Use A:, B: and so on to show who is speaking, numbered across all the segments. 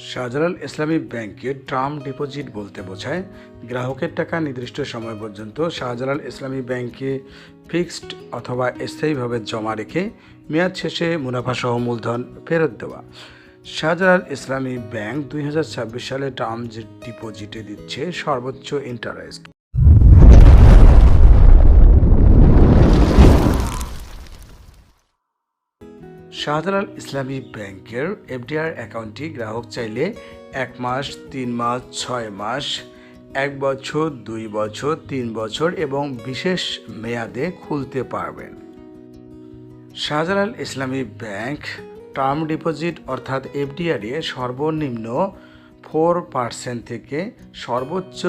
A: শাহজালাল ইসলামী ব্যাংকের term deposit বলতে বোঝায় গ্রাহকের টাকা নির্দিষ্ট সময় পর্যন্ত শাহজালাল ইসলামী ব্যাংকে ফিক্সড অথবা স্থায়ীভাবে জমা রেখে মেয়াদ শেষে মুনাফাসহ মূলধন ফেরত দেওয়া। শাহজালাল ইসলামী ব্যাংক 2026 সালে টার্ম ডিপোজিটে দিচ্ছে সর্বোচ্চ ইন্টারেস্ট। শাহজালাল ইসলামী ব্যাংকের এফডিআর অ্যাকাউন্টটি গ্রাহক চাইলে 1 মাস, 3 মাস, 6 মাস, 1 বছর, 2 বছর, 3 বছর এবং বিশেষ মেয়াদে খুলতে পারবেন। শাহজালাল ইসলামী ব্যাংক টার্ম ডিপোজিট অর্থাৎ এফডিআরে সর্বনিম্ন 4% থেকে সর্বোচ্চ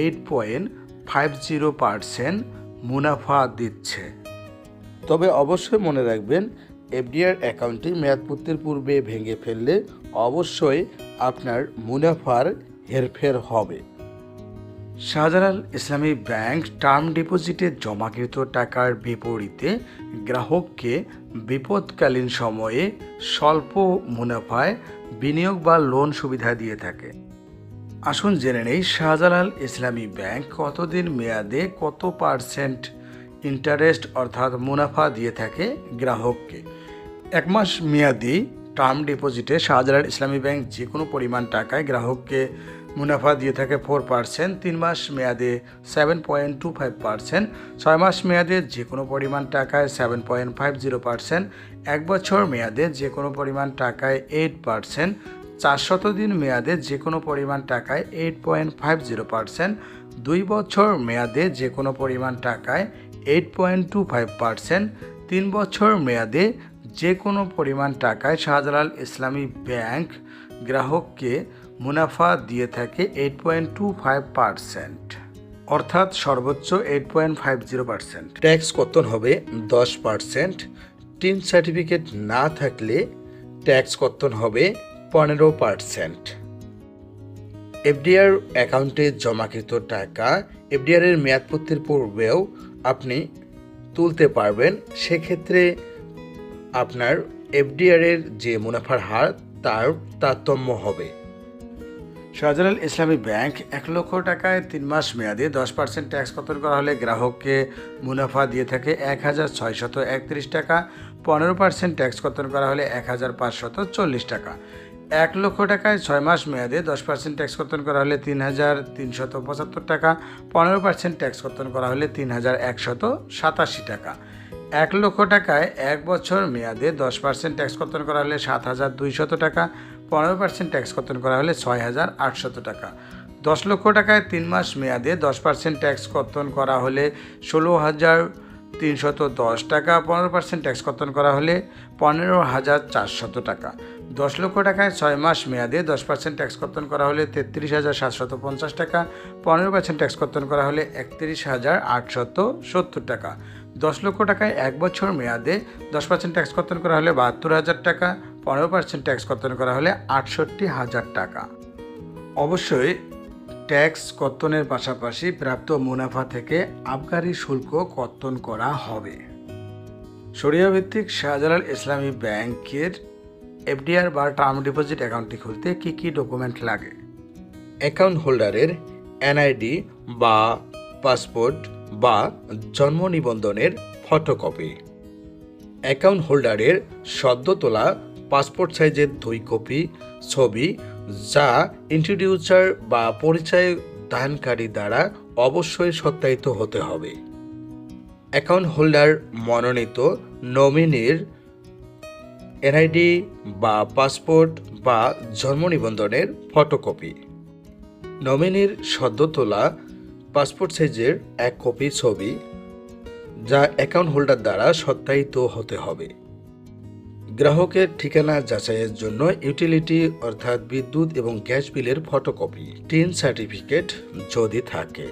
A: 8.50% মুনাফা দিচ্ছে। তবে অবশ্যই মনে রাখবেন, এফডিআর অ্যাকাউন্টটি মেয়াদপূর্তির পূর্বে ভেঙে ফেললে অবশ্যই আপনার মুনাফার হেরফের হবে। শাহজালাল ইসলামী ব্যাংক টার্ম ডিপোজিটে জমাকৃত টাকার বিপরীতে গ্রাহককে বিপদকালীন সময়ে স্বল্প মুনাফায় বিনিয়োগ বা লোন সুবিধা দিয়ে থাকে। আসুন জেনে নেই শাহজালাল ইসলামী ব্যাংক কতদিন মেয়াদে কত পার্সেন্ট ইন্টারেস্ট অর্থাৎ মুনাফা দিয়ে থাকে গ্রাহককে। 1 মাস মেয়াদি টার্ম ডিপোজিটে শাহজালাল ইসলামী ব্যাংক যে কোনো পরিমাণ টাকায় গ্রাহককে মুনাফা দিয়ে থাকে 4%, 3 মাস মেয়াদে 7.25%, 6 মাস মেয়াদে যে কোনো পরিমাণ টাকায় 7.50%, 1 বছর মেয়াদে যে কোনো পরিমাণ টাকায় 8%, 400 দিন মেয়াদে যে কোনো পরিমাণ টাকায় 8.50%, 2 বছর মেয়াদে যে কোনো পরিমাণ টাকায় 8.25%, 3 বছর মেয়াদে যে কোনো পরিমাণ টাকায় শাহজালাল ইসলামী ব্যাংক গ্রাহককে মুনাফা দিয়ে থাকে 8.25%, অর্থাৎ সর্বোচ্চ 8.50%। ট্যাক্স কর্তন হবে 10%। টিন সার্টিফিকেট না থাকলে ট্যাক্স কর্তন হবে 15%। এফডিআর অ্যাকাউন্টে জমাকৃত টাকা এফডিআর এর মেয়াদপূর্তির পূর্বেও আপনি তুলতে পারবেন। সেক্ষেত্রে আপনার এফডিআর এর যে মুনাফার হার তার তারতম্য হবে। শাহজালাল ইসলামী ব্যাংক 1 লক্ষ টাকায় 3 মাস মেয়াদে 10% ট্যাক্স কর্তন করা হলে গ্রাহককে মুনাফা দিয়ে থাকে 1631 টাকা। 15% ট্যাক্স কর্তন করা হলে 1540 টাকা। 1 লক্ষ টাকায় 6 মাস মেয়াদে 10% ট্যাক্স কর্তন করা হলে 3375 টাকা। 15% ট্যাক্স কর্তন করা হলে 3187 টাকা। 1 লক্ষ টাকায় 1 বছর মেয়াদে 10% ট্যাক্স কর্তন করা হলে 7200 টাকা। 15% ট্যাক্স কর্তন করা হলে 6800 টাকা। 10 লক্ষ টাকায় 3 মাস মেয়াদে 10% ট্যাক্স কর্তন করা হলে 16310 টাকা। 15% ট্যাক্স কর্তন করা হলে 15400 টাকা। 10 লক্ষ টাকায় 6 মাস মেয়াদে 10% ট্যাক্স কর্তন করা হলে 33750 টাকা। 15% ট্যাক্স কর্তন করা হলে 31870 টাকা। 10 লক্ষ টাকায় 1 বছর মেয়াদে 10% ট্যাক্স কর্তন করা হলে 72000 টাকা। 15% ট্যাক্স কর্তন করা হলে 68000 টাকা। অবশ্যই ট্যাক্স কর্তনের পাশাপাশি প্রাপ্ত মুনাফা থেকে আবগারি শুল্ক কর্তন করা হবে। শরিয়াভিত্তিক শাহজালাল ইসলামী ব্যাংকের এফডিআর বা টার্ম ডিপোজিট অ্যাকাউন্টটি খুলতে কী কী ডকুমেন্ট লাগে? অ্যাকাউন্ট হোল্ডারের এনআইডি বা পাসপোর্ট বা জন্ম নিবন্ধনের ফটোকপি, অ্যাকাউন্ট হোল্ডারের সদ্য তোলা পাসপোর্ট সাইজের 2 কপি ছবি যা ইন্ট্রোডিউসার বা পরিচয় দানকারী দ্বারা অবশ্যই সত্যায়িত হতে হবে। অ্যাকাউন্ট হোল্ডার মনোনীত নমিনির এনআইডি বা পাসপোর্ট বা জন্ম নিবন্ধনের ফটোকপি, নমিনির সদ্য তোলা পাসপোর্ট সাইজের 1 কপি ছবি যা অ্যাকাউন্ট হোল্ডার দ্বারা সত্যায়িত হতে হবে। গ্রাহকের ঠিকানা যাচাইয়ের জন্য ইউটিলিটি অর্থাৎ বিদ্যুৎ এবং গ্যাস বিলের ফটোকপি, টিন সার্টিফিকেট যদি থাকে।